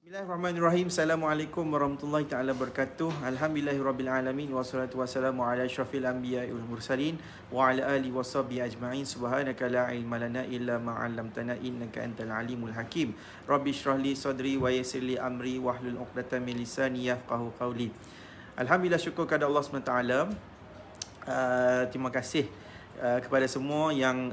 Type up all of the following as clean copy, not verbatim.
Bismillahirrahmanirrahim. Assalamualaikum warahmatullahi taala wabarakatuh. Alhamdulillahirabbil alamin wassalatu wassalamu ala asyrafil anbiya'i wal mursalin wa ala alihi washabihi ajma'in. Subhanaka la ilma lana illa ma 'allamtana innaka antal alimul hakim. Rabbi shrah li sadri wa yassir li amri wahlul 'uqdatam min lisani yafqahu qawli. Alhamdulillah, syukur kepada Allah SWT. Terima kasih kepada semua yang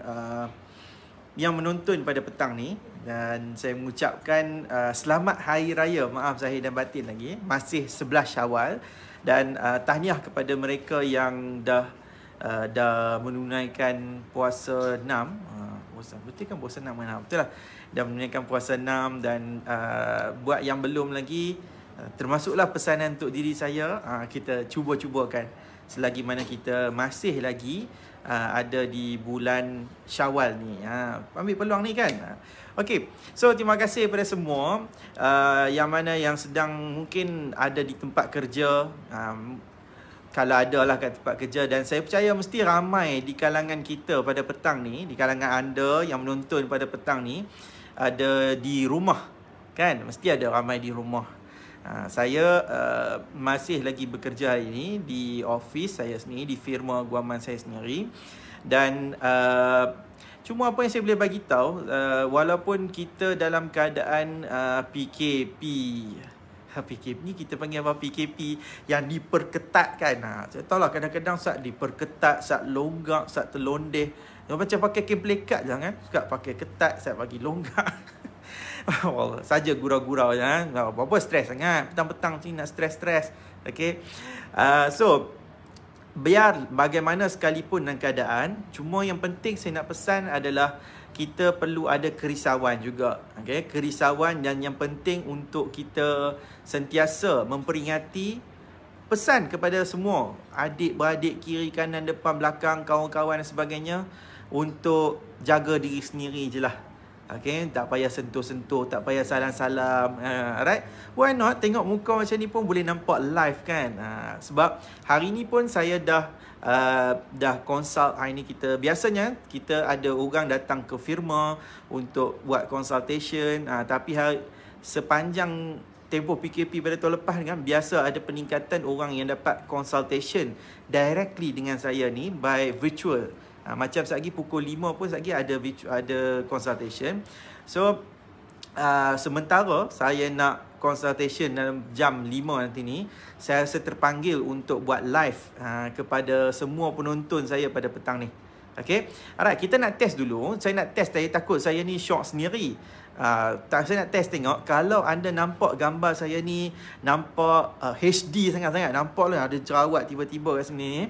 menonton pada petang ni, dan saya mengucapkan selamat hari raya, maaf zahir dan batin lagi, masih 11 Syawal, dan tahniah kepada mereka yang dah menunaikan puasa 6. Betul kan puasa 6 kan? Betul lah. Dah menunaikan puasa 6, dan buat yang belum lagi, termasuklah pesanan untuk diri saya, kita cuba-cubakan selagi mana kita masih lagi ada di bulan Syawal ni. Ambil peluang ni kan. Okey, so terima kasih kepada semua yang mana yang sedang mungkin ada di tempat kerja, kalau ada lah kat tempat kerja, dan saya percaya mesti ramai di kalangan kita pada petang ni, di kalangan anda yang menonton pada petang ni, ada di rumah kan, mesti ada ramai di rumah. Saya masih lagi bekerja hari ini di office saya sendiri, di firma guaman saya sendiri, dan cuma apa yang saya boleh bagi tahu, walaupun kita dalam keadaan PKP ni, kita panggil apa, PKP yang diperketatkan. Saya tahu lah, kadang-kadang saat diperketat, saat longgak, saat terlondeh, macam pakai kain pelekat je kan, saat pakai ketat, saat bagi longgak. Saja gurau-gurau je kan. Apa-apa stres sangat petang-petang ni, nak stres-stres. Okay. So biar bagaimana sekalipun dalam keadaan, cuma yang penting saya nak pesan adalah kita perlu ada kerisauan juga. Okay. Kerisauan, dan yang penting untuk kita sentiasa memperingati, pesan kepada semua adik-beradik, kiri, kanan, depan, belakang, kawan-kawan dan sebagainya, untuk jaga diri sendiri je lah. Okay, tak payah sentuh-sentuh, tak payah salam-salam. Alright, why not? Tengok muka macam ni pun boleh nampak live kan. Sebab hari ni pun saya dah consult. Hari ni biasanya kita ada orang datang ke firma untuk buat consultation, tapi sepanjang tempoh PKP pada tahun lepas kan, biasa ada peningkatan orang yang dapat consultation directly dengan saya ni by virtual. Macam lagi pukul 5 pun lagi ada consultation. So sementara saya nak consultation dalam jam 5 nanti ni, saya rasa terpanggil untuk buat live kepada semua penonton saya pada petang ni. Okay, alright, kita nak test dulu. Saya nak test, saya takut saya ni shock sendiri. Saya nak test tengok, kalau anda nampak gambar saya ni nampak HD sangat-sangat, nampak lah ada jerawat tiba-tiba kat sini ni.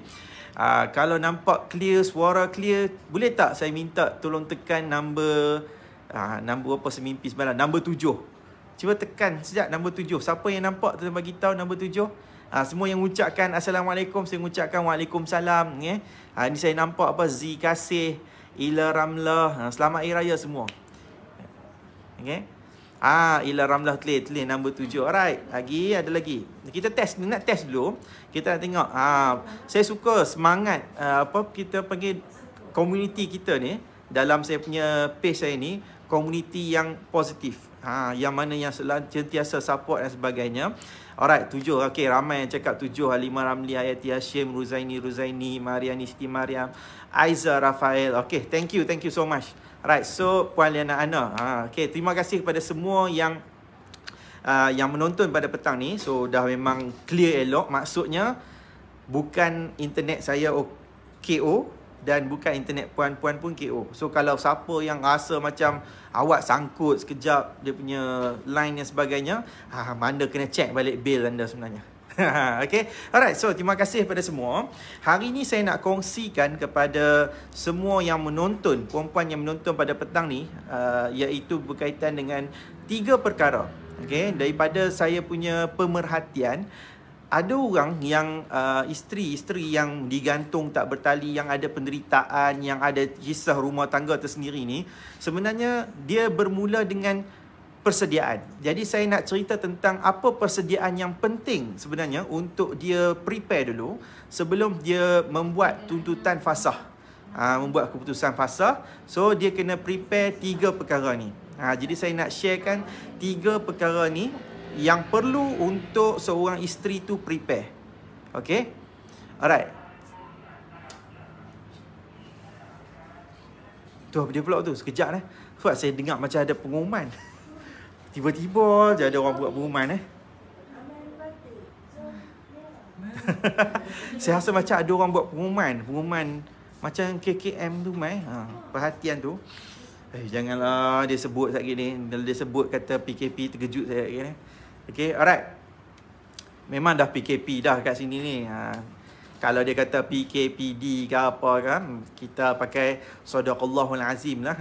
Kalau nampak clear, suara clear, boleh tak saya minta tolong tekan number apa semimpi semalam, number 7. Cuba tekan sekejap number 7. Siapa yang nampak tolong bagi tahu number 7. Semua yang mengucapkan Assalamualaikum, saya mengucapkan Waalaikumsalam. Ni saya nampak apa, Z Kasih, Ila Ramlah. Selamat Hari Raya semua. Okay. Ila Ramlah tulis number 7. Alright, ada lagi. Kita test, nak test dulu. Kita nak tengok. Saya suka semangat kita panggil community kita ni, dalam saya punya page saya ni, community yang positif. Yang mana yang sentiasa support dan sebagainya. Alright, 7. Okay, ramai yang cakap 7. Halimah Ramli, Ayati Hashim, Ruzaini, Mariani, Siti Mariam, Aiza, Rafael. Okay, thank you so much. Alright, so Puan Liana Ana. Okay, terima kasih kepada semua yang menonton pada petang ni. So dah memang clear elok. Maksudnya bukan internet saya KO, dan bukan internet puan-puan pun KO. So kalau siapa yang rasa macam awak sangkut sekejap dia punya line dan sebagainya, anda kena check balik bil anda sebenarnya. Okay, alright, so terima kasih kepada semua. Hari ni saya nak kongsikan kepada semua yang menonton, perempuan yang menonton pada petang ni, iaitu berkaitan dengan 3 perkara. Okay, daripada saya punya pemerhatian, ada orang yang isteri-isteri yang digantung tak bertali, yang ada penderitaan, yang ada kisah rumah tangga tersendiri ni, sebenarnya dia bermula dengan persediaan. Jadi saya nak cerita tentang apa persediaan yang penting sebenarnya untuk dia prepare dulu sebelum dia membuat tuntutan fasah. Membuat keputusan fasah. So dia kena prepare 3 perkara ni. Jadi saya nak sharekan 3 perkara ni yang perlu untuk seorang isteri tu prepare. Okay? Alright. Tu apa dia pula tu? Sekejap Fuad, saya dengar macam ada pengumuman. Tiba-tiba je ada orang buat pengumuman Saya rasa macam ada orang buat pengumuman macam KKM tu perhatian tu. Janganlah dia sebut sekali ni. Kalau dia sebut kata PKP, terkejut saya sekali ni. Okay, alright. Memang dah PKP dah kat sini ni. Kalau dia kata PKPD ke apa kan, kita pakai Sadaqallahul Azim lah.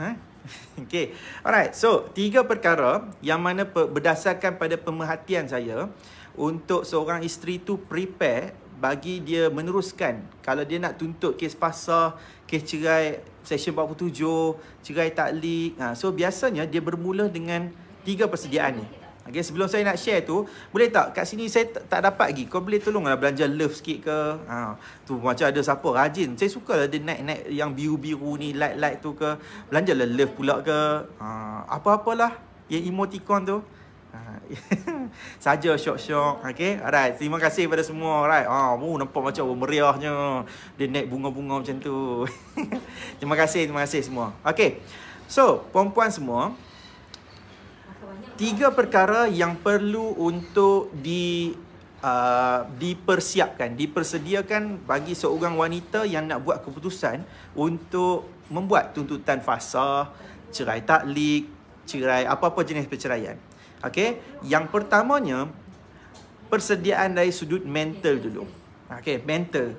Okay, alright. So, 3 perkara yang mana berdasarkan pada pemerhatian saya, untuk seorang isteri tu prepare bagi dia meneruskan. Kalau dia nak tuntut kes fasa, kes cerai Seksyen 47, cerai taklik. So biasanya dia bermula dengan 3 persediaan ni. Okay, sebelum saya nak share tu, boleh tak kat sini saya tak dapat lagi, kau boleh tolonglah belanja love sikit ke? Tu macam ada siapa rajin. Saya suka lah dia naik yang biru-biru ni, light-light tu ke. Belanjalah love pula ke. Apa-apalah yang emoticon tu. Saja syok-syok. Okay, alright. Terima kasih pada semua. Alright. Nampak macam meriahnya. Dia naik bunga-bunga macam tu. Terima kasih semua. Okay, so perempuan semua, 3 perkara yang perlu untuk dipersiapkan, dipersediakan bagi seorang wanita yang nak buat keputusan untuk membuat tuntutan fasa, cerai taklik, cerai apa-apa jenis perceraian. Okey, yang pertamanya persediaan dari sudut mental dulu. Okey, mental.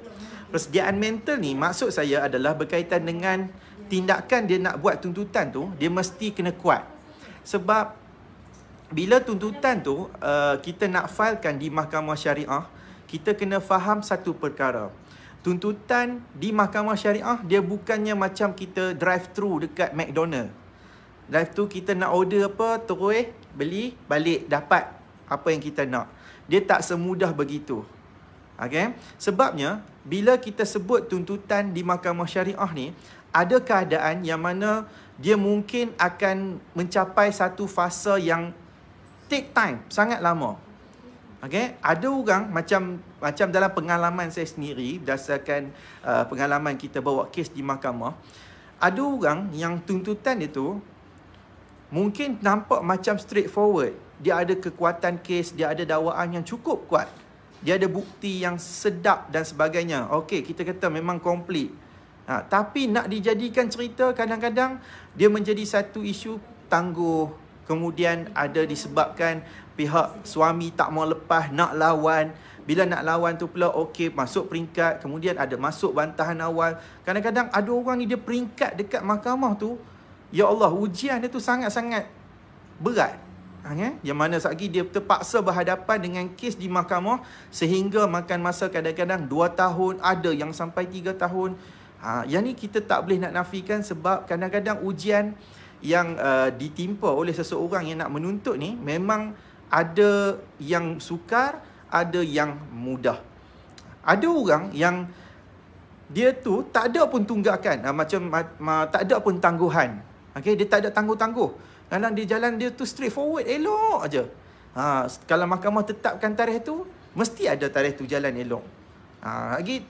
Persediaan mental ni maksud saya adalah berkaitan dengan tindakan dia nak buat tuntutan tu, dia mesti kena kuat. Sebab bila tuntutan tu kita nak filekan di mahkamah syariah, kita kena faham satu perkara. Tuntutan di mahkamah syariah dia bukannya macam kita drive thru dekat McDonald. Drive thru kita nak order apa, terus beli, balik dapat apa yang kita nak. Dia tak semudah begitu. Okay? Sebabnya bila kita sebut tuntutan di mahkamah syariah ni, ada keadaan yang mana dia mungkin akan mencapai satu fasa yang take time, sangat lama. Okay? Ada orang macam dalam pengalaman saya sendiri, berdasarkan pengalaman kita bawa kes di mahkamah, ada orang yang tuntutan itu mungkin nampak macam straightforward. Dia ada kekuatan kes, dia ada dakwaan yang cukup kuat. Dia ada bukti yang sedap dan sebagainya. Okey, kita kata memang komplit. Tapi nak dijadikan cerita, kadang-kadang dia menjadi satu isu tangguh. Kemudian ada disebabkan pihak suami tak mau lepas, nak lawan. Bila nak lawan tu pula, okey, masuk peringkat. Kemudian ada masuk bantahan awal. Kadang-kadang ada orang ni dia peringkat dekat mahkamah tu, ya Allah, ujian dia tu sangat-sangat berat. Yang mana lagi dia terpaksa berhadapan dengan kes di mahkamah sehingga makan masa kadang-kadang 2 tahun, ada yang sampai 3 tahun. Yang ni kita tak boleh nak nafikan, sebab kadang-kadang ujian yang ditimpa oleh seseorang yang nak menuntut ni memang ada yang sukar, ada yang mudah. Ada orang yang dia tu tak ada pun tunggakan, tak ada pun tangguhan. Okay, dia tak ada tangguh-tangguh. Kadang dia jalan dia tu straightforward, elok aja. Kalau mahkamah tetapkan tarikh tu, mesti ada tarikh tu jalan elok. Lagi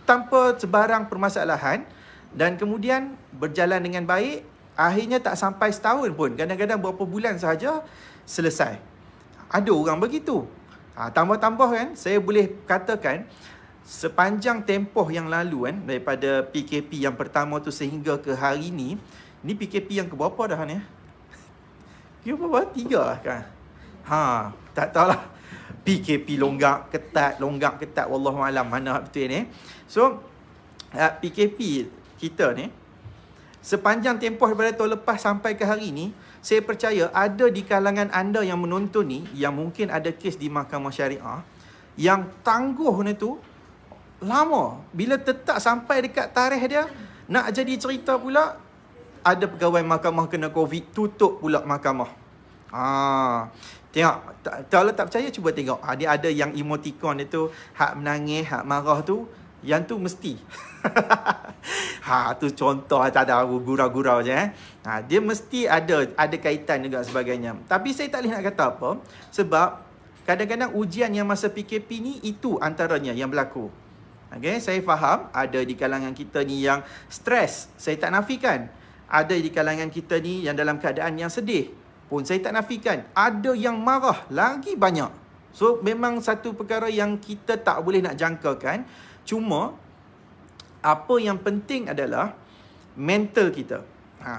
tanpa sebarang permasalahan, dan kemudian berjalan dengan baik. Akhirnya tak sampai setahun pun, kadang-kadang berapa bulan sahaja selesai. Ada orang begitu. Tambah-tambah kan, saya boleh katakan sepanjang tempoh yang lalu kan, daripada PKP yang pertama tu sehingga ke hari ni PKP yang keberapa dah ni? Yang berapa? 3 lah kan? Tak tahulah. PKP longgak ketat, wallahualam mana betul ni. So PKP kita ni sepanjang tempoh daripada tahun lepas sampai ke hari ni, saya percaya ada di kalangan anda yang menonton ni, yang mungkin ada kes di mahkamah syariah, yang tangguh ni tu lama. Bila tetap sampai dekat tarikh dia, nak jadi cerita pula, ada pegawai mahkamah kena COVID, tutup pula mahkamah. Tengok, kalau tak percaya cuba tengok. Dia ada yang emoticon itu, hak menangis, hak marah tu, yang tu mesti. Tu contoh, tak ada gurau-gurau je. Dia mesti ada kaitan juga sebagainya. Tapi saya tak boleh nak kata apa, sebab kadang-kadang ujian yang masa PKP ni itu antaranya yang berlaku. Okay, saya faham ada di kalangan kita ni yang stres, saya tak nafikan. Ada di kalangan kita ni yang dalam keadaan yang sedih pun saya tak nafikan. Ada yang marah lagi banyak. So memang satu perkara yang kita tak boleh nak jangkakan. Cuma apa yang penting adalah mental kita.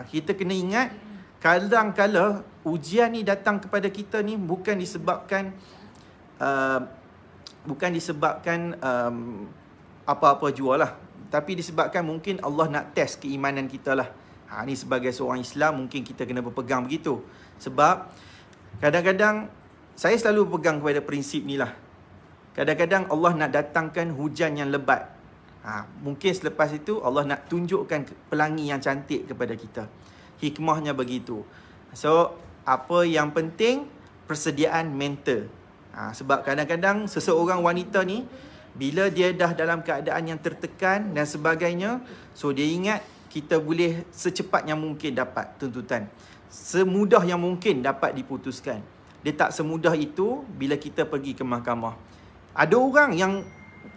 Kita kena ingat kadang-kala ujian ni datang kepada kita ni bukan disebabkan apa-apa jua lah. Tapi disebabkan mungkin Allah nak test keimanan kita lah. Ni sebagai seorang Islam mungkin kita kena berpegang begitu. Sebab kadang-kadang saya selalu berpegang kepada prinsip ni lah. Kadang-kadang Allah nak datangkan hujan yang lebat. Mungkin selepas itu Allah nak tunjukkan pelangi yang cantik kepada kita. Hikmahnya begitu. So, apa yang penting? Persediaan mental. Sebab kadang-kadang seseorang wanita ni, bila dia dah dalam keadaan yang tertekan dan sebagainya, so dia ingat kita boleh secepat yang mungkin dapat tuntutan. Semudah yang mungkin dapat diputuskan. Dia tak semudah itu bila kita pergi ke mahkamah. Ada orang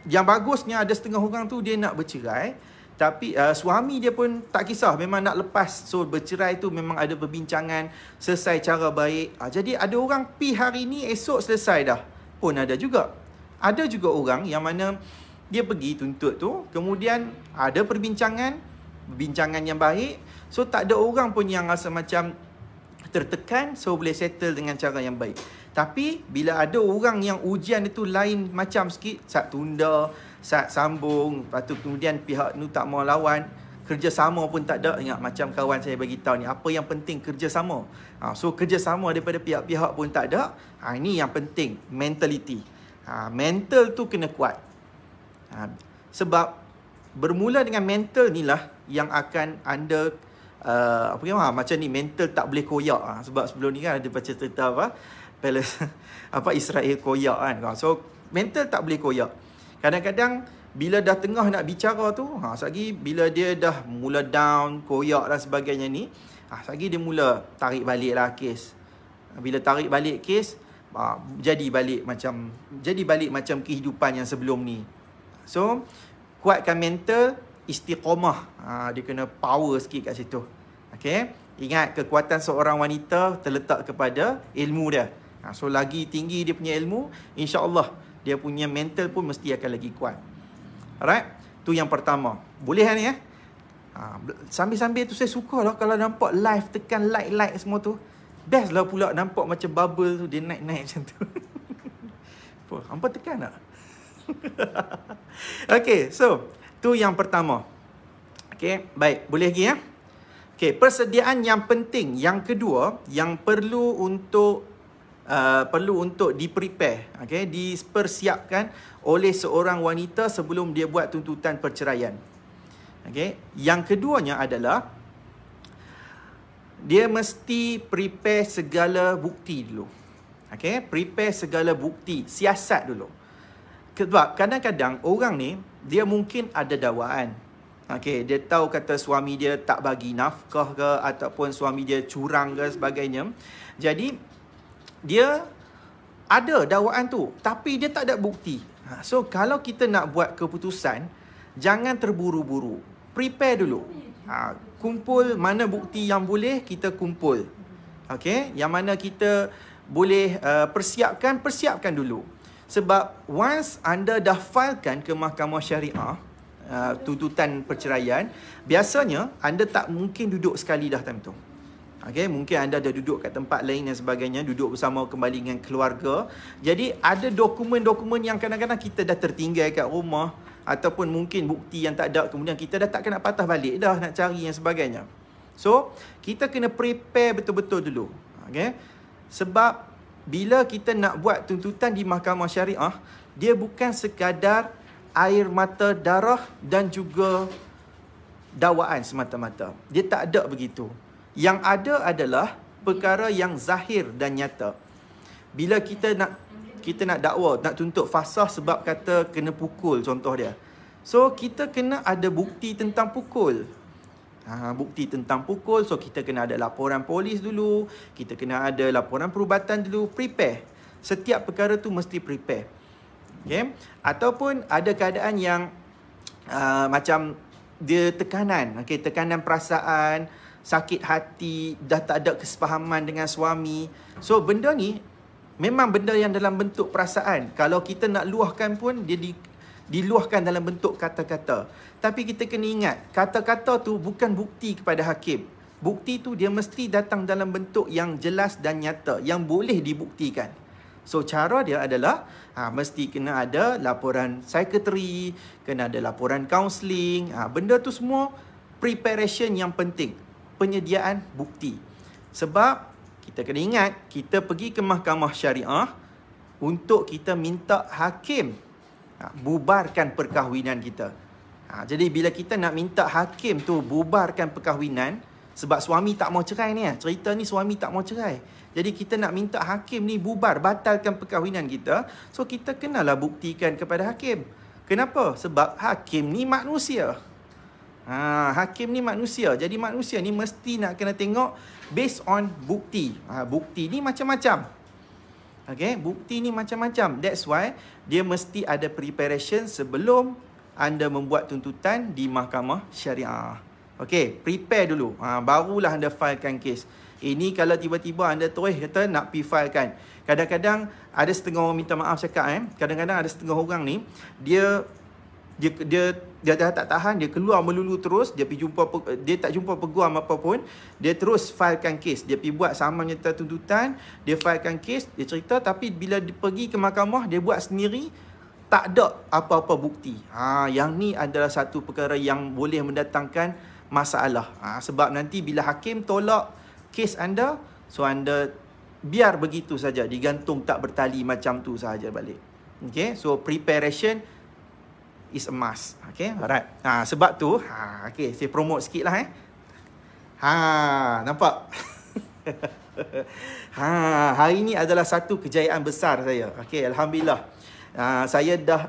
yang bagusnya, ada setengah orang tu dia nak bercerai, tapi suami dia pun tak kisah, memang nak lepas. So bercerai tu memang ada perbincangan, selesai cara baik. Jadi ada orang pi hari ni, esok selesai dah. Pun ada juga. Ada juga orang yang mana dia pergi tuntut tu, kemudian ada perbincangan yang baik. So tak ada orang pun yang rasa macam tertekan, so boleh settle dengan cara yang baik. Tapi bila ada orang yang ujian itu lain macam sikit, sat tunda, sat sambung, lepas tu kemudian pihak tu tak mau lawan, kerjasama pun tak ada. Ingat macam kawan saya bagi tahu ni, apa yang penting kerjasama. So kerjasama daripada pihak-pihak pun tak ada. Ini yang penting, mentality. Mental tu kena kuat. Sebab bermula dengan mental ni lah yang akan anda macam ni, mental tak boleh koyak. Sebab sebelum ni kan ada baca cerita Israel koyak kan. So mental tak boleh koyak. Kadang-kadang bila dah tengah nak bicara tu, lagi bila dia dah mula down, koyak dan sebagainya ni, lagi dia mula tarik balik lah kes. Bila tarik balik kes, jadi balik macam kehidupan yang sebelum ni. So kuatkan mental, istiqamah. Dia kena power sikit kat situ. Okay? Ingat, kekuatan seorang wanita terletak kepada ilmu dia. So lagi tinggi dia punya ilmu, insya-Allah dia punya mental pun mesti akan lagi kuat. Alright? Tu yang pertama. Boleh kan ni sambil-sambil tu saya suka lah kalau nampak live, tekan like semua tu. Best lah pula nampak macam bubble tu, dia naik-naik macam tu. Hampa tekan tak? Okay, so tu yang pertama. Okay, baik. Boleh lagi ya? Okay, persediaan yang penting. Yang kedua, yang perlu untuk di-prepare, okay, dipersiapkan oleh seorang wanita sebelum dia buat tuntutan perceraian. Okay, yang keduanya adalah dia mesti prepare segala bukti dulu. Okay, prepare segala bukti, siasat dulu. Sebab kadang-kadang orang ni, dia mungkin ada dakwaan. Okay, dia tahu kata suami dia tak bagi nafkah ke, ataupun suami dia curang ke sebagainya. Jadi dia ada dakwaan tu, tapi dia tak ada bukti. So kalau kita nak buat keputusan, jangan terburu-buru. Prepare dulu. Kumpul mana bukti yang boleh kita kumpul. Okay, yang mana kita boleh persiapkan dulu. Sebab once anda dah filekan ke mahkamah syariah tuntutan perceraian, biasanya anda tak mungkin duduk sekali dah time tu. Okay, mungkin anda dah duduk kat tempat lain dan sebagainya, duduk bersama kembali dengan keluarga. Jadi ada dokumen-dokumen yang kadang-kadang kita dah tertinggal kat rumah, ataupun mungkin bukti yang tak ada, kemudian kita dah tak kena patah balik dah nak cari yang sebagainya. So kita kena prepare betul-betul dulu. Okay, sebab bila kita nak buat tuntutan di mahkamah syariah, dia bukan sekadar air mata darah dan juga dakwaan semata-mata. Dia tak ada begitu. Yang ada adalah perkara yang zahir dan nyata. Bila kita nak dakwa, nak tuntut fasah sebab kata kena pukul contoh dia. So kita kena ada bukti tentang pukul. Bukti tentang pukul, so kita kena ada laporan polis dulu, kita kena ada laporan perubatan dulu, prepare. setiap perkara tu mesti prepare. Okay? Ataupun ada keadaan yang macam dia tekanan, okay? Tekanan perasaan, sakit hati, dah tak ada kesepahaman dengan suami. So benda ni memang benda yang dalam bentuk perasaan. Kalau kita nak luahkan pun dia diluahkan dalam bentuk kata-kata. Tapi kita kena ingat, kata-kata tu bukan bukti kepada hakim. Bukti tu dia mesti datang dalam bentuk yang jelas dan nyata, yang boleh dibuktikan. So cara dia adalah mesti kena ada laporan psikiatri, kena ada laporan kaunseling. Benda tu semua preparation yang penting, penyediaan bukti. Sebab kita kena ingat, kita pergi ke mahkamah syariah untuk kita minta hakim bubarkan perkahwinan kita. Jadi bila kita nak minta hakim tu bubarkan perkahwinan, sebab suami tak mau cerai ni, cerita ni suami tak mau cerai. Jadi kita nak minta hakim ni bubar, batalkan perkahwinan kita. So kita kenalah buktikan kepada hakim. Kenapa? Sebab hakim ni manusia. Hakim ni manusia. Jadi manusia ni mesti nak kena tengok based on bukti. Bukti ni macam-macam. Okay, bukti ni macam-macam. That's why dia mesti ada preparation sebelum anda membuat tuntutan di mahkamah syariah. Okay, prepare dulu. Barulah anda filekan kes. Ini kalau tiba-tiba anda terus kata nak pergi filekan. Kadang-kadang ada setengah orang, minta maaf cakap, kadang-kadang ada setengah orang ni, dia dah tak tahan, dia keluar melulu terus, dia pergi jumpa, dia tak jumpa peguam apa pun, dia terus filekan kes. Dia pergi buat saman nyata tuntutan, dia filekan kes, dia cerita, tapi bila dia pergi ke mahkamah, dia buat sendiri, tak ada apa-apa bukti. Yang ni adalah satu perkara yang boleh mendatangkan masalah. Sebab nanti bila hakim tolak kes anda, so anda biar begitu saja, digantung tak bertali macam tu sahaja balik. Okay, so preparation is a must. Okay, alright. Sebab tu, okay, saya promote sikit lah. Nampak? Hari ni adalah satu kejayaan besar saya. Okay, Alhamdulillah. Saya dah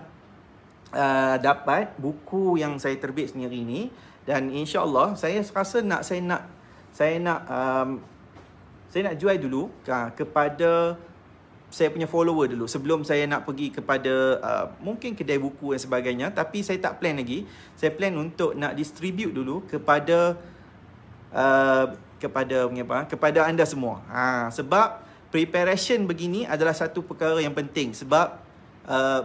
dapat buku yang saya terbit sendiri ni, dan insya-Allah saya rasa saya nak jual dulu kepada saya punya follower dulu sebelum saya nak pergi kepada mungkin kedai buku dan sebagainya. Tapi saya tak plan lagi. Saya plan untuk nak distribute dulu kepada kepada anda semua. Sebab preparation begini adalah satu perkara yang penting. Sebab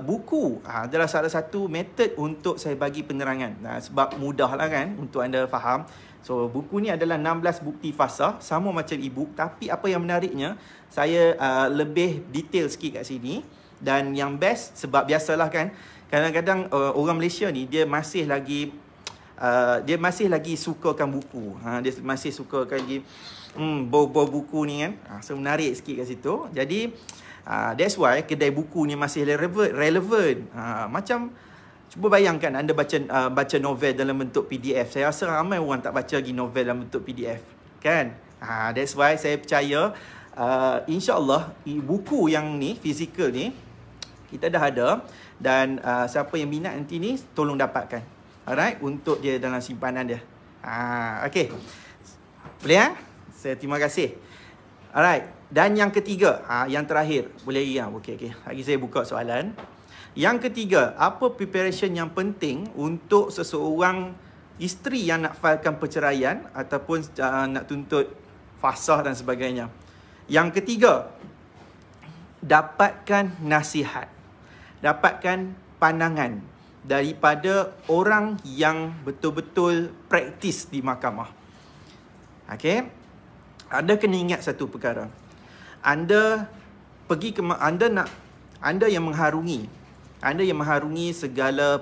buku adalah salah satu metod untuk saya bagi penerangan. Sebab mudahlah kan untuk anda faham. So buku ni adalah 16 bukti fasah, sama macam e-book, tapi apa yang menariknya, saya lebih detail sikit kat sini. Dan yang best, sebab biasalah kan, kadang-kadang orang Malaysia ni dia masih lagi sukakan buku. Dia masih sukakan lagi bau-bau buku ni kan. So menarik sikit kat situ. Jadi that's why kedai buku ni masih relevant. Macam cuba bayangkan anda baca novel dalam bentuk PDF. Saya rasa ramai orang tak baca lagi novel dalam bentuk PDF, kan? That's why saya percaya insya-Allah buku yang ni fizikal ni kita dah ada, dan siapa yang minat nanti ni tolong dapatkan. Alright, untuk dia dalam simpanan dia. Okey. Boleh Saya terima kasih. Alright, dan yang ketiga, yang terakhir, boleh lagi okey. Lagi saya buka soalan. Yang ketiga, apa preparation yang penting untuk seseorang isteri yang nak filekan perceraian ataupun nak tuntut fasah dan sebagainya. Yang ketiga, dapatkan nasihat. Dapatkan pandangan daripada orang yang betul-betul praktis di mahkamah. Okey? Anda kena ingat satu perkara. Anda pergi ke anda yang mengharungi segala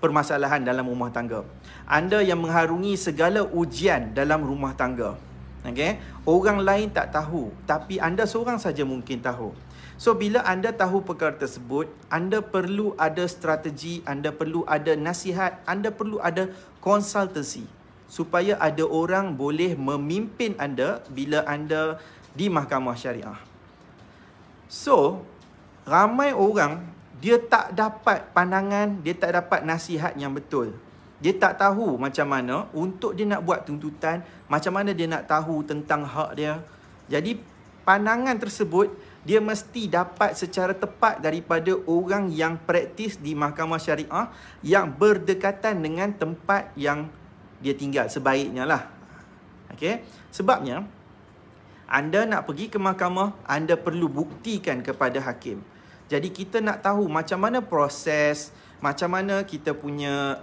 permasalahan dalam rumah tangga. Anda yang mengharungi segala ujian dalam rumah tangga. Okay? Orang lain tak tahu, tapi anda seorang saja mungkin tahu. So bila anda tahu perkara tersebut, anda perlu ada strategi, anda perlu ada nasihat, anda perlu ada konsultasi, supaya ada orang boleh memimpin anda bila anda di mahkamah syariah. So ramai orang dia tak dapat pandangan, dia tak dapat nasihat yang betul. Dia tak tahu macam mana untuk dia nak buat tuntutan, macam mana dia nak tahu tentang hak dia. Jadi pandangan tersebut dia mesti dapat secara tepat daripada orang yang praktis di mahkamah syariah yang berdekatan dengan tempat yang dia tinggal, sebaiknya lah. Okey, sebabnya anda nak pergi ke mahkamah, anda perlu buktikan kepada hakim. Jadi kita nak tahu macam mana proses, macam mana kita punya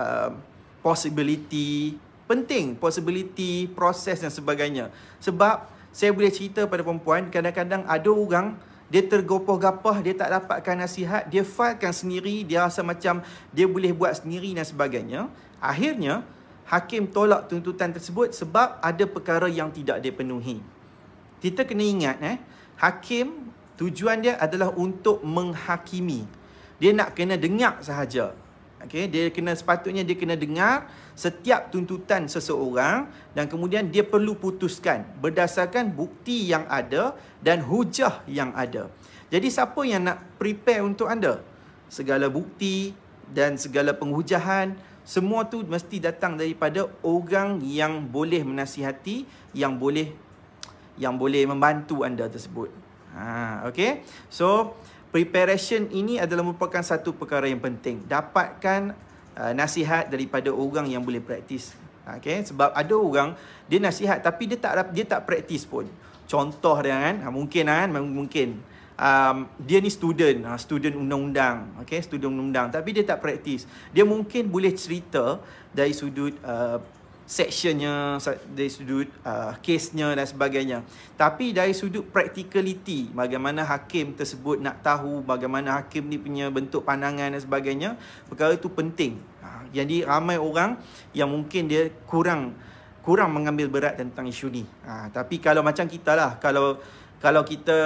possibility, penting possibility, proses dan sebagainya. Sebab saya boleh cerita pada perempuan, kadang-kadang ada orang dia tergopoh-gapah, dia tak dapatkan nasihat, dia filekan sendiri, dia rasa macam dia boleh buat sendiri dan sebagainya. Akhirnya hakim tolak tuntutan tersebut sebab ada perkara yang tidak dipenuhi. Kita kena ingat hakim tujuan dia adalah untuk menghakimi. Dia nak kena dengar sahaja. Okey, sepatutnya dia kena dengar setiap tuntutan seseorang dan kemudian dia perlu putuskan berdasarkan bukti yang ada dan hujah yang ada. Jadi siapa yang nak prepare untuk anda? Segala bukti dan segala penghujahan, semua tu mesti datang daripada orang yang boleh menasihati, yang boleh membantu anda tersebut. Okay. So, preparation ini adalah merupakan satu perkara yang penting. Dapatkan nasihat daripada orang yang boleh praktis. Okay. Sebab ada orang, dia nasihat tapi dia tak praktis pun. Contoh dia mungkin dia ni student undang-undang. Okay, student undang-undang. Tapi dia tak praktis. Dia mungkin boleh cerita dari sudut sectionnya, dari sudut case-nya dan sebagainya. Tapi dari sudut practicality, bagaimana hakim tersebut nak tahu, bagaimana hakim ni punya bentuk pandangan dan sebagainya, perkara itu penting. Jadi ramai orang yang mungkin dia kurang mengambil berat tentang isu ni. Tapi kalau macam kita lah, kalau kita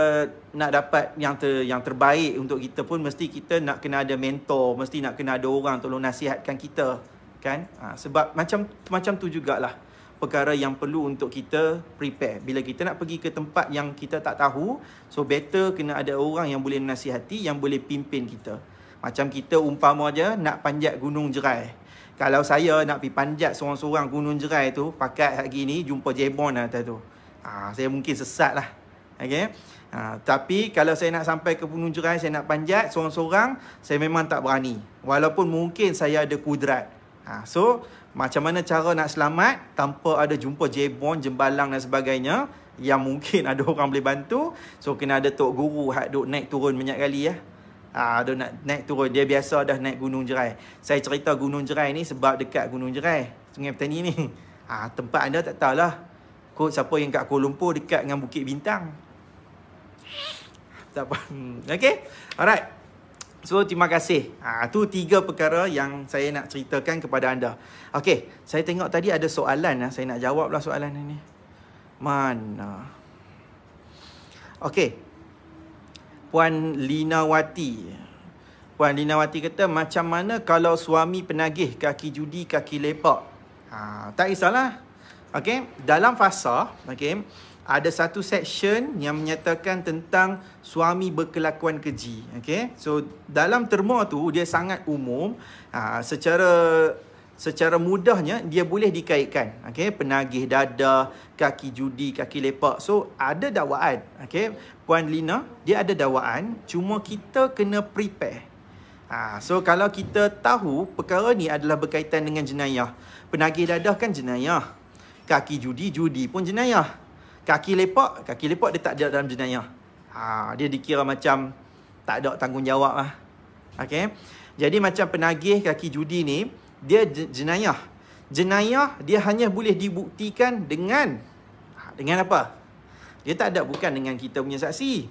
nak dapat yang terbaik untuk kita pun, mesti kita nak kena ada mentor, mesti nak kena ada orang tolong nasihatkan kita. Kan? Sebab macam tu jugalah perkara yang perlu untuk kita prepare. Bila kita nak pergi ke tempat yang kita tak tahu, so better kena ada orang yang boleh menasihati, yang boleh pimpin kita. Macam kita umpama je nak panjat Gunung Jerai. Kalau saya nak pergi panjat seorang-seorang Gunung Jerai tu, pakat hari ni jumpa Jebon lah atas tu. Saya mungkin sesat lah. Okay? Tapi kalau saya nak sampai ke Gunung Jerai, saya nak panjat seorang-seorang, saya memang tak berani. Walaupun mungkin saya ada kudrat. So, macam mana cara nak selamat tanpa ada jumpa jebon, jembalang dan sebagainya, yang mungkin ada orang boleh bantu. So, kena ada tok guru hak duk naik turun banyak kali ya. Duk nak naik turun. Dia biasa dah naik Gunung Jerai. Saya cerita Gunung Jerai ni sebab dekat Gunung Jerai, Sungai Petani ni. Tempat anda tak tahulah. Kot siapa yang kat Kuala Lumpur dekat dengan Bukit Bintang. Tak apa. Okay? Alright. So, terima kasih. Tu 3 perkara yang saya nak ceritakan kepada anda. Okey, saya tengok tadi ada soalan. Saya nak jawablah soalan ini. Mana? Okey. Puan Linawati. Puan Linawati kata, macam mana kalau suami penagih kaki judi, kaki lepak? Tak kisahlah. Okey, dalam fasa, okey, ada satu section yang menyatakan tentang suami berkelakuan keji. Okay? So, dalam terma tu, dia sangat umum. Secara mudahnya, dia boleh dikaitkan. Okay? Penagih dadah, kaki judi, kaki lepak. So, ada dakwaan. Okay? Puan Lina, dia ada dakwaan. Cuma kita kena prepare. So, kalau kita tahu perkara ni adalah berkaitan dengan jenayah. Penagih dadah kan jenayah. Kaki judi pun jenayah. Kaki lepak dia tak ada dalam jenayah. Dia dikira macam tak ada tanggungjawab lah. Okay? Jadi macam penagih kaki judi ni, dia jenayah. Jenayah dia hanya boleh dibuktikan dengan apa? Dia tak ada, bukan dengan kita punya saksi.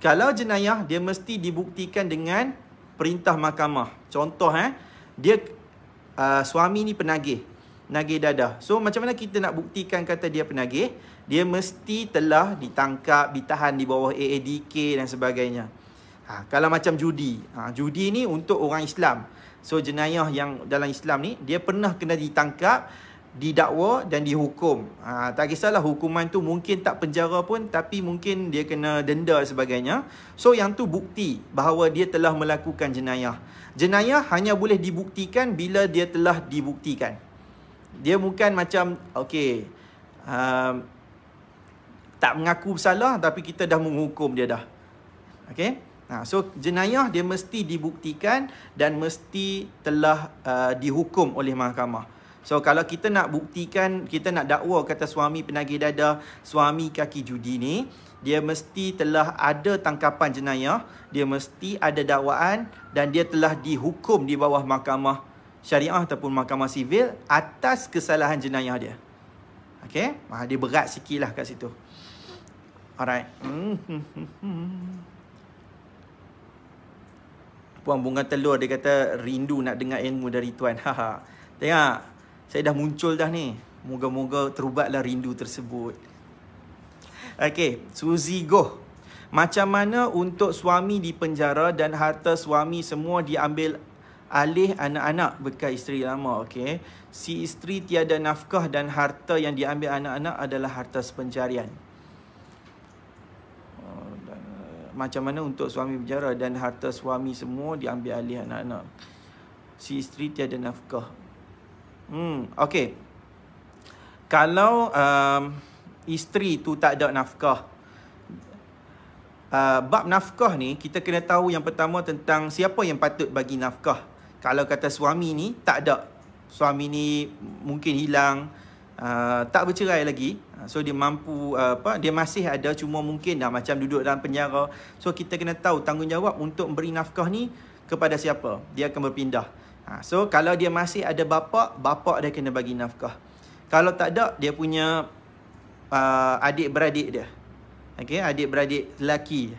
Kalau jenayah, dia mesti dibuktikan dengan perintah mahkamah. Contoh dia suami ni penagih dadah. So macam mana kita nak buktikan kata dia penagih? Dia mesti telah ditangkap, ditahan di bawah AADK dan sebagainya. Kalau macam judi, judi ni untuk orang Islam. So jenayah yang dalam Islam ni, dia pernah kena ditangkap, didakwa dan dihukum. Tak kisahlah hukuman tu mungkin tak penjara pun, tapi mungkin dia kena denda dan sebagainya. So yang tu bukti bahawa dia telah melakukan jenayah. Jenayah hanya boleh dibuktikan bila dia telah dibuktikan. Dia bukan macam, okey, tak mengaku bersalah tapi kita dah menghukum dia dah. Okey. So jenayah dia mesti dibuktikan dan mesti telah dihukum oleh mahkamah. So kalau kita nak buktikan, kita nak dakwa kata suami penagih dada, suami kaki judi ni, dia mesti telah ada tangkapan jenayah, dia mesti ada dakwaan dan dia telah dihukum di bawah mahkamah syariah ataupun mahkamah sivil atas kesalahan jenayah dia. Okey, dia berat sikit lah kat situ. Alright. Puan Bunga Telur dia kata rindu nak dengar ilmu dari tuan. Haha. Tengok, saya dah muncul dah ni. Moga-moga terubatlah rindu tersebut. Okey, Suzy Goh. Macam mana untuk suami dipenjara dan harta suami semua diambil alih anak-anak bekas isteri lama? Okey. Si isteri tiada nafkah dan harta yang diambil anak-anak adalah harta sepencarian. Macam mana untuk suami penjara dan harta suami semua diambil alih anak-anak? Si isteri tiada nafkah. Okey. Kalau isteri tu tak ada nafkah, bab nafkah ni kita kena tahu yang pertama tentang siapa yang patut bagi nafkah. Kalau kata suami ni tak ada, suami ni mungkin hilang, tak bercerai lagi, so dia mampu dia masih ada, cuma mungkin dah macam duduk dalam penjara. So kita kena tahu tanggungjawab untuk memberi nafkah ni kepada siapa. Dia akan berpindah. So kalau dia masih ada bapa dia kena bagi nafkah. Kalau tak ada, dia punya adik-beradik dia. Okey, adik-beradik lelaki.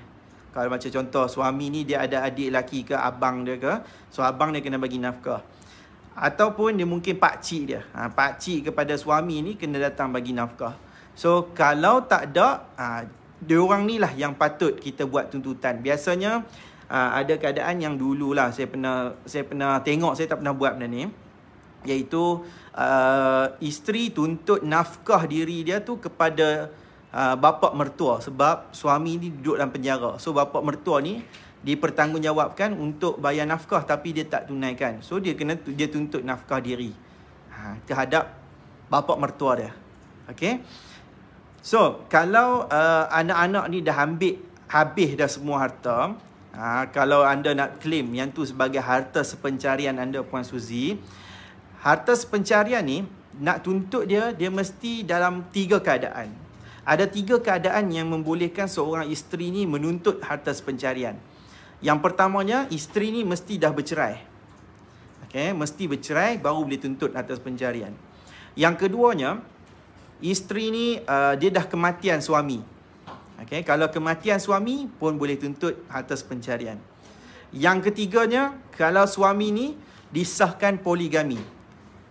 Kalau macam contoh suami ni dia ada adik lelaki ke, abang dia ke, so abang dia kena bagi nafkah. Ataupun dia mungkin pakcik dia. Pakcik kepada suami ni kena datang bagi nafkah. So kalau tak ada, diorang ni lah yang patut kita buat tuntutan. Biasanya ada keadaan yang dululah saya pernah tengok, saya tak pernah buat benda ni, iaitu isteri tuntut nafkah diri dia tu kepada bapa mertua, sebab suami ni duduk dalam penjara. So bapa mertua ni dipertanggungjawabkan untuk bayar nafkah tapi dia tak tunaikan. So dia tuntut nafkah diri terhadap bapa mertua dia. Okey. So kalau anak-anak ni dah habis dah semua harta, kalau anda nak claim yang tu sebagai harta sepencarian anda, Puan Suzy, harta sepencarian ni nak tuntut dia mesti dalam 3 keadaan. Ada 3 keadaan yang membolehkan seorang isteri ni menuntut harta sepencarian. Yang pertamanya, isteri ni mesti dah bercerai. Okey, mesti bercerai baru boleh tuntut harta pencarian. Yang keduanya, isteri ni dia dah kematian suami. Okey, kalau kematian suami pun boleh tuntut harta pencarian. Yang ketiganya, kalau suami ni disahkan poligami.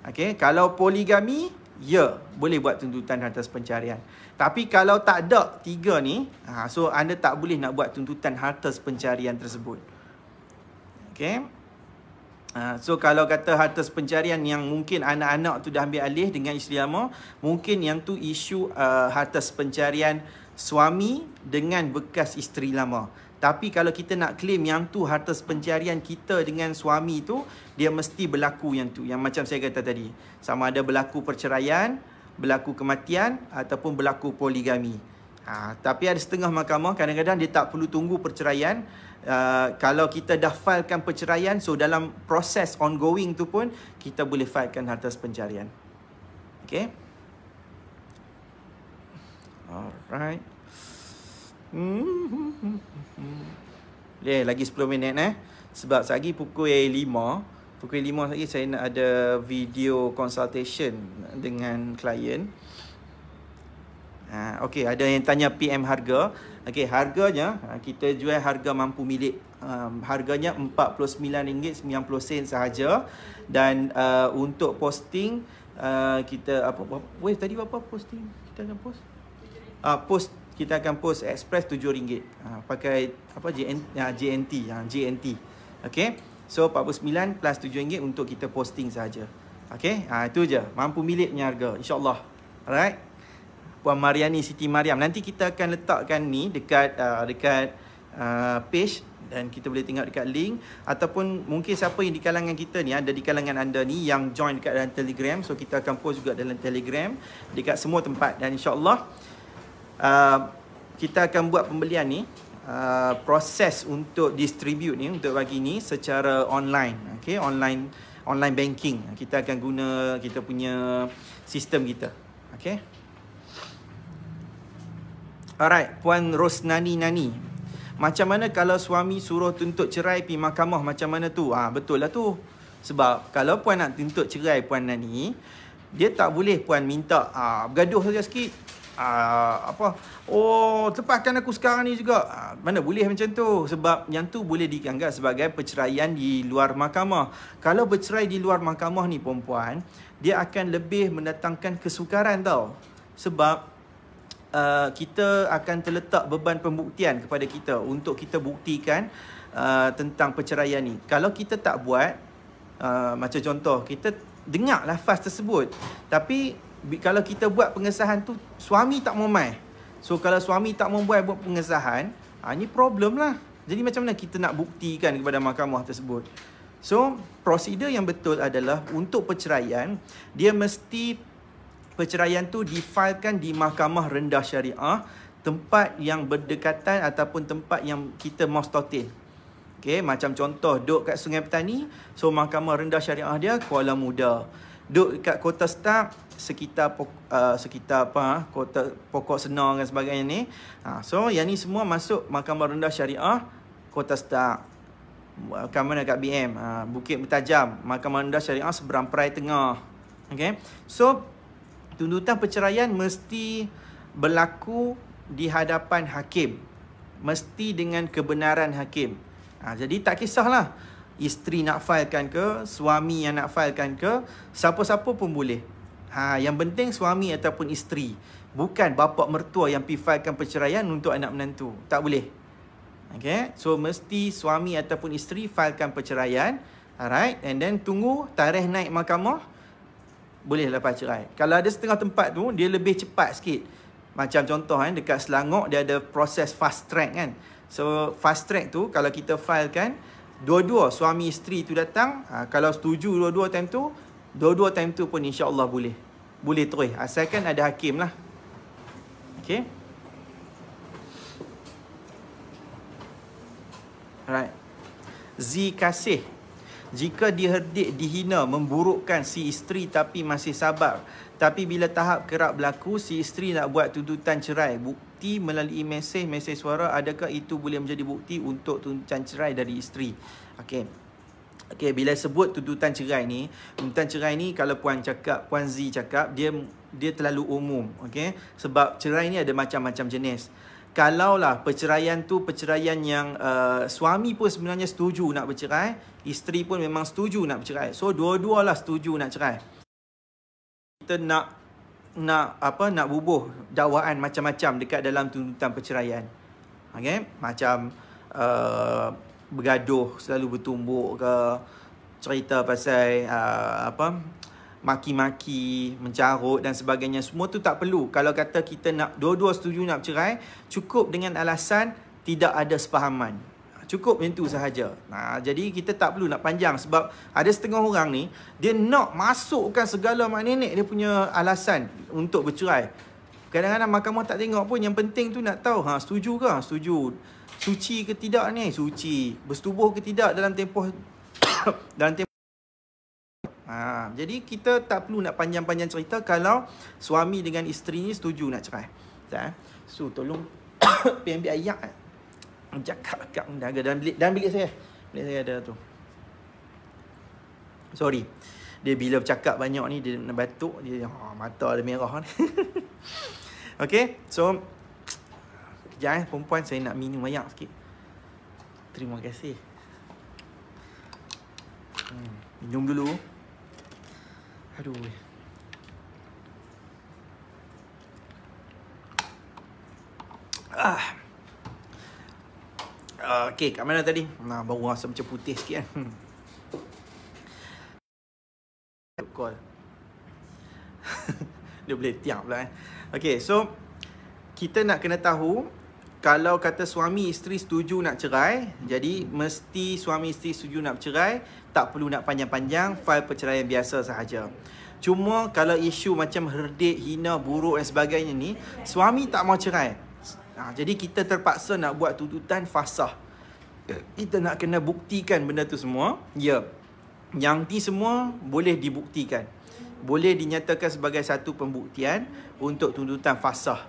Okey, kalau poligami, ya, boleh buat tuntutan harta pencarian. Tapi kalau tak ada 3 ni, so anda tak boleh nak buat tuntutan harta pencarian tersebut. Okey. So kalau kata harta pencarian yang mungkin anak-anak tu dah ambil alih dengan isteri lama, mungkin yang tu isu harta pencarian suami dengan bekas isteri lama. Tapi kalau kita nak claim yang tu harta pencarian kita dengan suami tu, dia mesti berlaku yang tu. Yang macam saya kata tadi, sama ada berlaku perceraian, berlaku kematian ataupun berlaku poligami. Tapi ada setengah mahkamah kadang-kadang dia tak perlu tunggu perceraian. Kalau kita dah filekan perceraian, so dalam proses ongoing tu pun kita boleh filekan harta pencarian. Okay. Alright. Lagi 10 minit sebab lagi pukul 5. Pukul 5 lagi saya nak ada video consultation dengan klien. Okey, ada yang tanya PM harga. Okey, harganya kita jual harga mampu milik. Harganya RM49.90 sahaja. Dan untuk posting kita tadi berapa posting kita akan post? Kita akan post express RM7. Pakai JNT. Okey. So 49 plus RM7 untuk kita posting saja. Okey, itu je. Mampu miliknya harga, insya-Allah. Alright. Puan Mariani Siti Mariam. Nanti kita akan letakkan ni dekat page dan kita boleh tengok dekat link, ataupun mungkin siapa yang di kalangan kita ni, ada di kalangan anda ni yang join dekat dalam Telegram, so kita akan post juga dalam Telegram dekat semua tempat, dan insya-Allah kita akan buat pembelian ni proses untuk distribute ni, untuk bagi ni secara online. Okay, online banking. Kita akan guna kita punya sistem kita. Okay. Alright, Puan Rosnani Nani. Macam mana kalau suami suruh tuntut cerai pergi mahkamah, macam mana tu? Betul lah tu. Sebab kalau puan nak tuntut cerai Puan Nani, dia tak boleh puan minta bergaduh saja sikit. Lepaskan aku sekarang ni juga. Mana boleh macam tu. Sebab yang tu boleh dianggap sebagai perceraian di luar mahkamah. Kalau bercerai di luar mahkamah ni perempuan, dia akan lebih mendatangkan kesukaran tau. Sebab kita akan terletak beban pembuktian kepada kita untuk kita buktikan tentang perceraian ni. Kalau kita tak buat, macam contoh, kita dengar lafaz tersebut, tapi kalau kita buat pengesahan tu, suami tak mau mai. So kalau suami tak mau buat pengesahan, ni problem lah. Jadi macam mana kita nak buktikan kepada mahkamah tersebut? So prosedur yang betul adalah untuk perceraian, dia mesti perceraian tu difailkan di Mahkamah Rendah Syariah, tempat yang berdekatan ataupun tempat yang kita mustatin. Okey, macam contoh duk kat Sungai Petani, so Mahkamah Rendah Syariah dia Kuala Muda. Duk kat Kota Stark, sekitar Kota Pokok Senang dan sebagainya ni. So yang ni semua masuk Mahkamah Rendah Syariah Kota Stark. Mahkamah kat BM, Bukit Bertajam, Mahkamah Rendah Syariah Seberang Perai Tengah. Okey. So tuntutan perceraian mesti berlaku di hadapan hakim. Mesti dengan kebenaran hakim. Jadi tak kisahlah isteri nak failkan ke, suami yang nak failkan ke, siapa-siapa pun boleh. Yang penting suami ataupun isteri. Bukan bapa mertua yang pergi failkan perceraian untuk anak menantu. Tak boleh. Okay? So mesti suami ataupun isteri failkan perceraian. Alright. And then tunggu tarikh naik mahkamah, boleh lepas cerai. Kalau ada setengah tempat tu, dia lebih cepat sikit. Macam contoh dekat Selangor, dia ada proses fast track kan. So fast track tu, kalau kita filekan, dua-dua suami isteri tu datang, kalau setuju dua-dua time tu pun insya-Allah boleh. Boleh terus. Asalkan ada hakim lah. Okay. Alright. Z Kasih. Jika diherdik, dihina, memburukkan si isteri tapi masih sabar. Tapi bila tahap kerap berlaku, si isteri nak buat tuntutan cerai. Bukti melalui mesej suara, adakah itu boleh menjadi bukti untuk tuntutan cerai dari isteri? Okey, bila sebut tuntutan cerai ni kalau Puan Z cakap, dia terlalu umum. Okey, sebab cerai ni ada macam-macam jenis. Kalaulah perceraian tu perceraian yang suami pun sebenarnya setuju nak bercerai, isteri pun memang setuju nak bercerai. So dua-dualah setuju nak cerai. Kita nak bubuh dakwaan macam-macam dekat dalam tuntutan perceraian. Okey, macam bergaduh selalu bertumbuk ke, cerita pasal maki-maki, mencarut dan sebagainya. Semua tu tak perlu. Kalau kata kita nak dua-dua setuju nak bercerai, cukup dengan alasan tidak ada sepahaman. Cukup yang tu sahaja. Jadi kita tak perlu nak panjang. Sebab ada setengah orang ni, dia nak masukkan segala mak nenek dia punya alasan untuk bercerai. Kadang-kadang mahkamah tak tengok pun. Yang penting tu nak tahu, setuju ke? Setuju. Suci ke tidak ni? Suci. Bersetubuh ke tidak dalam tempoh jadi kita tak perlu nak panjang-panjang cerita kalau suami dengan isteri ni setuju nak cerai. So tolong pergi ambil ayak. Cakap kat mendaga dalam bilik saya. Bilik saya ada tu. Sorry. Dia bila bercakap banyak ni, dia nak batuk, dia mata ada merah ni. Okay, so kejap perempuan, saya nak minum ayak sikit. Terima kasih. Minum dulu. Aduh. Okay, kat mana tadi? Baru rasa macam putih sikit kan. Call. Dia boleh tiap pula kan. Okay, so kita nak kena tahu, kalau kata suami isteri setuju nak cerai, jadi mesti suami isteri setuju nak bercerai. Tak perlu nak panjang-panjang, file perceraian biasa sahaja. Cuma kalau isu macam herdik, hina, buruk dan sebagainya ni, suami tak mau cerai. Jadi kita terpaksa nak buat tuntutan fasah. Kita nak kena buktikan benda tu semua. Ya, yang ni semua boleh dibuktikan. Boleh dinyatakan sebagai satu pembuktian untuk tuntutan fasah.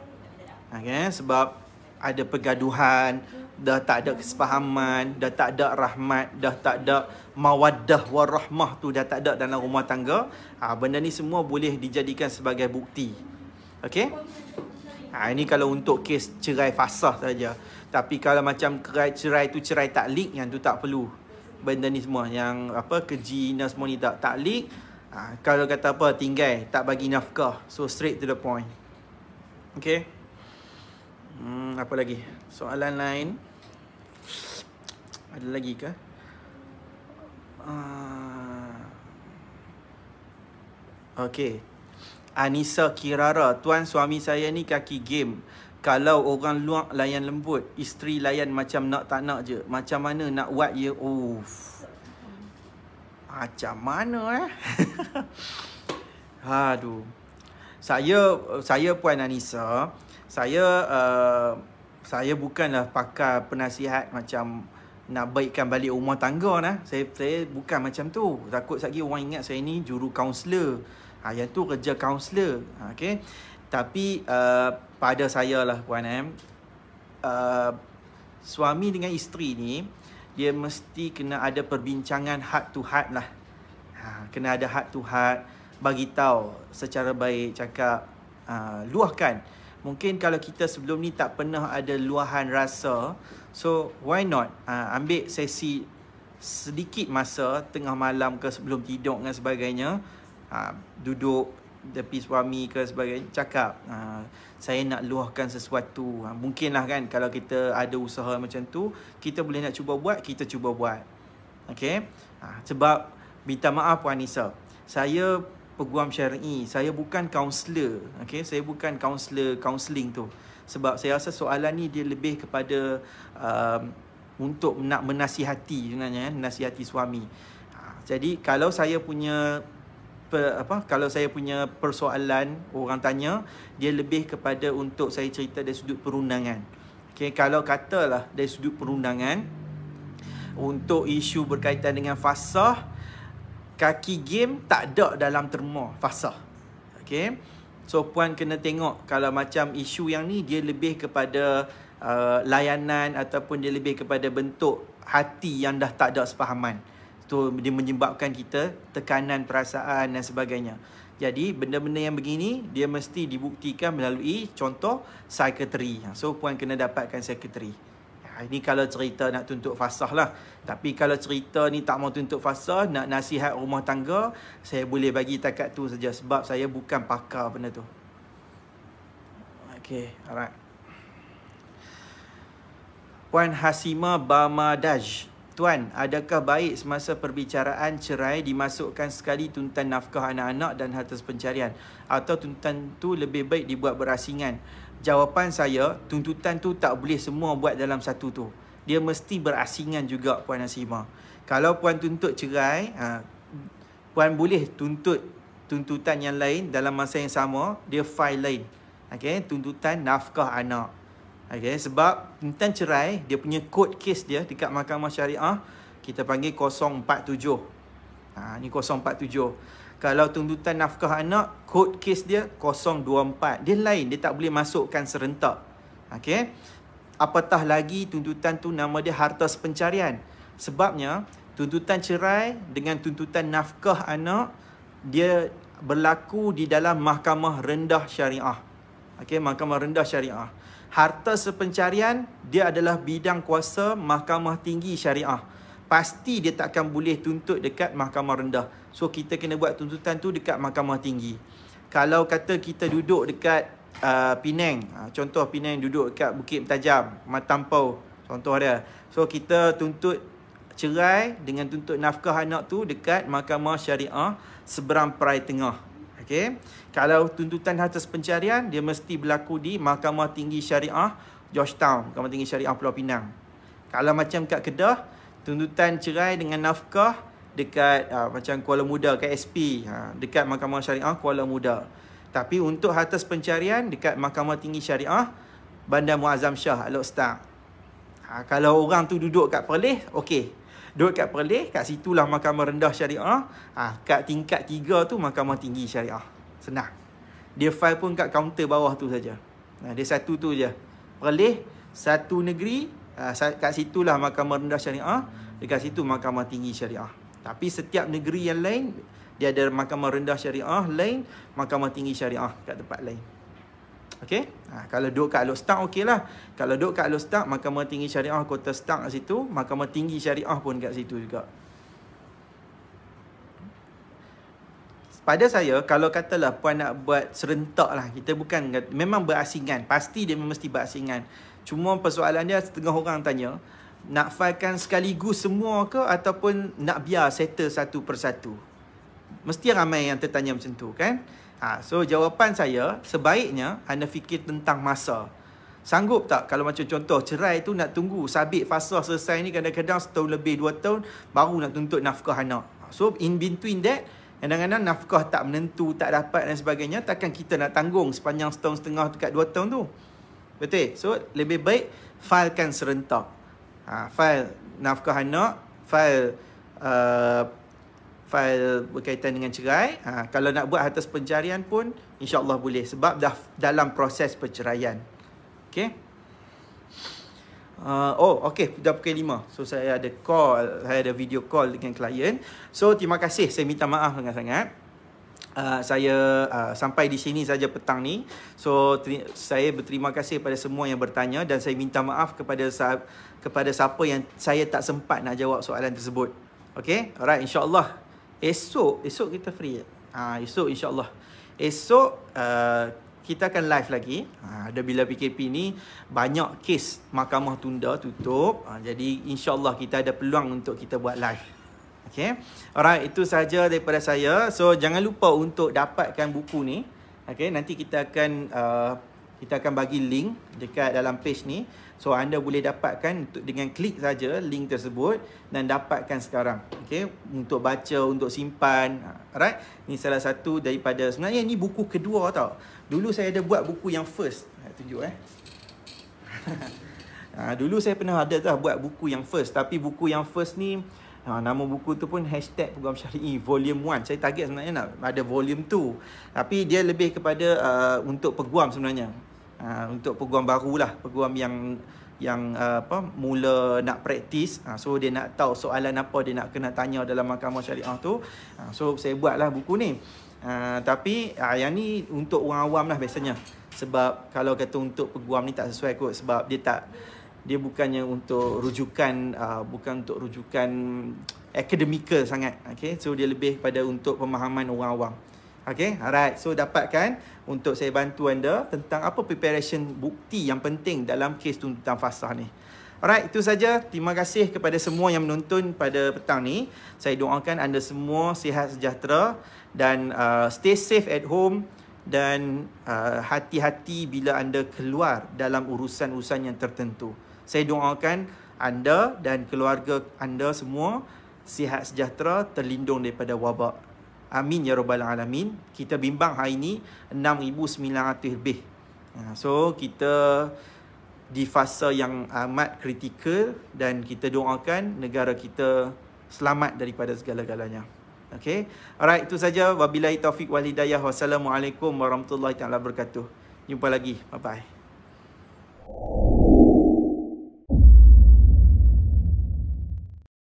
Sebab ada pergaduhan, dah tak ada kesepahaman, dah tak ada rahmat, dah tak ada mawaddah warahmah tu dah tak ada dalam rumah tangga. Benda ni semua boleh dijadikan sebagai bukti. Okey? Ini kalau untuk kes cerai fasah saja. Tapi kalau macam cerai tu cerai taklik, yang tu tak perlu. Benda ni semua yang kejina semua ni tak taklik. Kalau kata apa, tinggal, tak bagi nafkah. So straight to the point. Okay. Apa lagi? Soalan lain? Ada lagi ke? Okay. Anissa Kirara, tuan, suami saya ni kaki game. Kalau orang luar layan lembut, isteri layan macam nak tak nak je. Macam mana nak buat ya? Macam mana Aduh. Saya Puan Anissa, saya bukanlah pakar penasihat macam nak baikkan balik rumah tangga nah. Saya bukan macam tu. Takut lagi orang ingat saya ni juru kaunselor. Yang tu kerja kaunselor. Okay. Tapi pada saya lah Puan, suami dengan isteri ni, dia mesti kena ada perbincangan heart to heart lah. Kena ada heart to heart. Bagi tahu secara baik, cakap, luahkan. Mungkin kalau kita sebelum ni tak pernah ada luahan rasa, so why not ambil sesi sedikit masa tengah malam ke sebelum tidur dan sebagainya, duduk tepi suami ke sebagainya, cakap, saya nak luahkan sesuatu. Mungkinlah kan, kalau kita ada usaha macam tu, kita boleh nak cuba buat, kita cuba buat. Okay. Sebab minta maaf Puan Anissa, saya peguam syar'i, saya bukan kaunselor. Okay, saya bukan kaunseling tu. Sebab saya rasa soalan ni dia lebih kepada untuk nak menasihati sebenarnya, menasihati suami. Jadi kalau saya punya kalau saya punya persoalan, orang tanya, dia lebih kepada untuk saya cerita dari sudut perundangan. Okay, kalau katalah dari sudut perundangan, untuk isu berkaitan dengan fasah, kaki game tak ada dalam terma fasah. Okay, so Puan kena tengok, kalau macam isu yang ni, dia lebih kepada layanan ataupun dia lebih kepada bentuk hati yang dah tak ada sepahaman. Tu dia menyebabkan kita tekanan perasaan dan sebagainya. Jadi benda-benda yang begini dia mesti dibuktikan melalui contoh psikiatri. So Puan kena dapatkan psikiatri. Ini kalau cerita nak tuntut fasah lah. Tapi kalau cerita ni tak mau tuntut fasah, nak nasihat rumah tangga, saya boleh bagi takat tu saja. Sebab saya bukan pakar benda tu. Okay, alright. Puan Hasima Bamadaj, tuan, adakah baik semasa perbicaraan cerai dimasukkan sekali tuntutan nafkah anak-anak dan harta pencarian, atau tuntutan tu lebih baik dibuat berasingan? Jawapan saya, tuntutan tu tak boleh semua buat dalam satu tu. Dia mesti berasingan juga Puan Hasima. Kalau Puan tuntut cerai, Puan boleh tuntut tuntutan yang lain dalam masa yang sama, dia file lain. Okay, tuntutan nafkah anak. Okay, sebab tuntutan cerai, dia punya kod kes dia dekat Mahkamah Syariah, kita panggil 047. Ni 047. Kalau tuntutan nafkah anak, kod kes dia 024. Dia lain, dia tak boleh masukkan serentak. Okay, apatah lagi tuntutan tu nama dia harta pencarian. Sebabnya, tuntutan cerai dengan tuntutan nafkah anak, dia berlaku di dalam Mahkamah Rendah Syariah. Okay, Mahkamah Rendah Syariah. Harta sepencarian, dia adalah bidang kuasa Mahkamah Tinggi Syariah. Pasti dia takkan boleh tuntut dekat Mahkamah Rendah. So, kita kena buat tuntutan tu dekat Mahkamah Tinggi. Kalau kata kita duduk dekat Penang, contoh Penang duduk dekat Bukit Tajam, Matampau, contoh dia. So, kita tuntut cerai dengan tuntut nafkah anak tu dekat Mahkamah Syariah Seberang Perai Tengah. Okay. Kalau tuntutan harta pencarian, dia mesti berlaku di Mahkamah Tinggi Syariah Georgetown, Mahkamah Tinggi Syariah Pulau Pinang. Kalau macam kat Kedah, tuntutan cerai dengan nafkah dekat macam Kuala Muda, KSP, dekat Mahkamah Syariah Kuala Muda. Tapi untuk harta pencarian dekat Mahkamah Tinggi Syariah Bandar Muazzam Shah Al-Ustaz. Kalau orang tu duduk kat Perlis, okey. Duduk kat Perlis, kat situlah Mahkamah Rendah Syariah. Kat tingkat 3 tu Mahkamah Tinggi Syariah. Senang. Dia file pun kat kaunter bawah tu saja. Dia satu tu je. Perlis, satu negeri, kat situlah Mahkamah Rendah Syariah. Dekat situ Mahkamah Tinggi Syariah. Tapi setiap negeri yang lain, dia ada Mahkamah Rendah Syariah lain, Mahkamah Tinggi Syariah kat tempat lain. Okey? Kalau duduk kat Al-Ustaz, okey lah. Kalau duduk kat Al-Ustaz, Mahkamah Tinggi Syariah Kota Stang kat situ, Mahkamah Tinggi Syariah pun kat situ juga. Pada saya, kalau katalah puan nak buat serentak lah, kita bukan, memang berasingan. Pasti dia mesti berasingan. Cuma persoalan dia, setengah orang tanya, nak filekan sekaligus semua ke ataupun nak biar settle satu persatu? Mesti ramai yang tertanya macam tu kan? So jawapan saya, sebaiknya anda fikir tentang masa. Sanggup tak kalau macam contoh cerai tu nak tunggu sabit fasa selesai ni kadang-kadang setahun lebih, 2 tahun baru nak tuntut nafkah anak. So in between that, kadang-kadang nafkah tak menentu, tak dapat dan sebagainya, takkan kita nak tanggung sepanjang setahun setengah dekat 2 tahun tu. Betul? So lebih baik filekan serentak. File nafkah anak, file berkaitan dengan cerai. Kalau nak buat atas pencarian pun insya-Allah boleh sebab dah dalam proses perceraian. Okey. Okey, dah pukul 5. So saya ada video call dengan klien. So terima kasih, saya minta maaf sangat-sangat. Saya sampai di sini saja petang ni. So saya berterima kasih kepada semua yang bertanya dan saya minta maaf kepada siapa yang saya tak sempat nak jawab soalan tersebut. Okey, alright, insya-Allah esok kita free. Esok insya-Allah. Esok kita akan live lagi. Ada bila PKP ni banyak kes mahkamah tunda tutup. Jadi insya-Allah kita ada peluang untuk kita buat live. Okay. Alright, itu sahaja daripada saya. So jangan lupa untuk dapatkan buku ni. Okay, nanti kita akan bagi link dekat dalam page ni. So anda boleh dapatkan dengan klik saja link tersebut dan dapatkan sekarang. Okay, untuk baca, untuk simpan. Alright, ni salah satu daripada, sebenarnya ni buku kedua tau. Dulu saya ada buat buku yang first. Tunjuk dulu saya pernah ada buat buku yang first. Tapi buku yang first ni, nama buku tu pun #Peguam Syar'i Volume 1. Saya target sebenarnya nak ada Volume 2. Tapi dia lebih kepada untuk peguam sebenarnya. Untuk peguam barulah, peguam yang mula nak praktis. So dia nak tahu soalan apa dia nak kena tanya dalam mahkamah syariah tu. So saya buatlah buku ni. Tapi yang ni untuk orang awam lah biasanya. Sebab kalau kata untuk peguam ni tak sesuai kot. Sebab dia bukannya untuk rujukan, bukan untuk rujukan akademikal sangat. Okay, so dia lebih pada untuk pemahaman orang awam. Okay, alright. So dapatkan untuk saya bantu anda tentang apa preparation bukti yang penting dalam kes tuntutan fasah ni. Alright, itu saja. Terima kasih kepada semua yang menonton pada petang ni. Saya doakan anda semua sihat sejahtera dan stay safe at home. Dan hati-hati bila anda keluar dalam urusan-urusan yang tertentu. Saya doakan anda dan keluarga anda semua sihat sejahtera, terlindung daripada wabak. Amin ya rabbal alamin. Kita bimbang hari ini 6,900 lebih. So kita di fasa yang amat kritikal dan kita doakan negara kita selamat daripada segala-galanya. Okay. Alright, itu saja. Wabillahi taufiq wal hidayah. Wassalamualaikum warahmatullahi taala wabarakatuh. Jumpa lagi. Bye bye.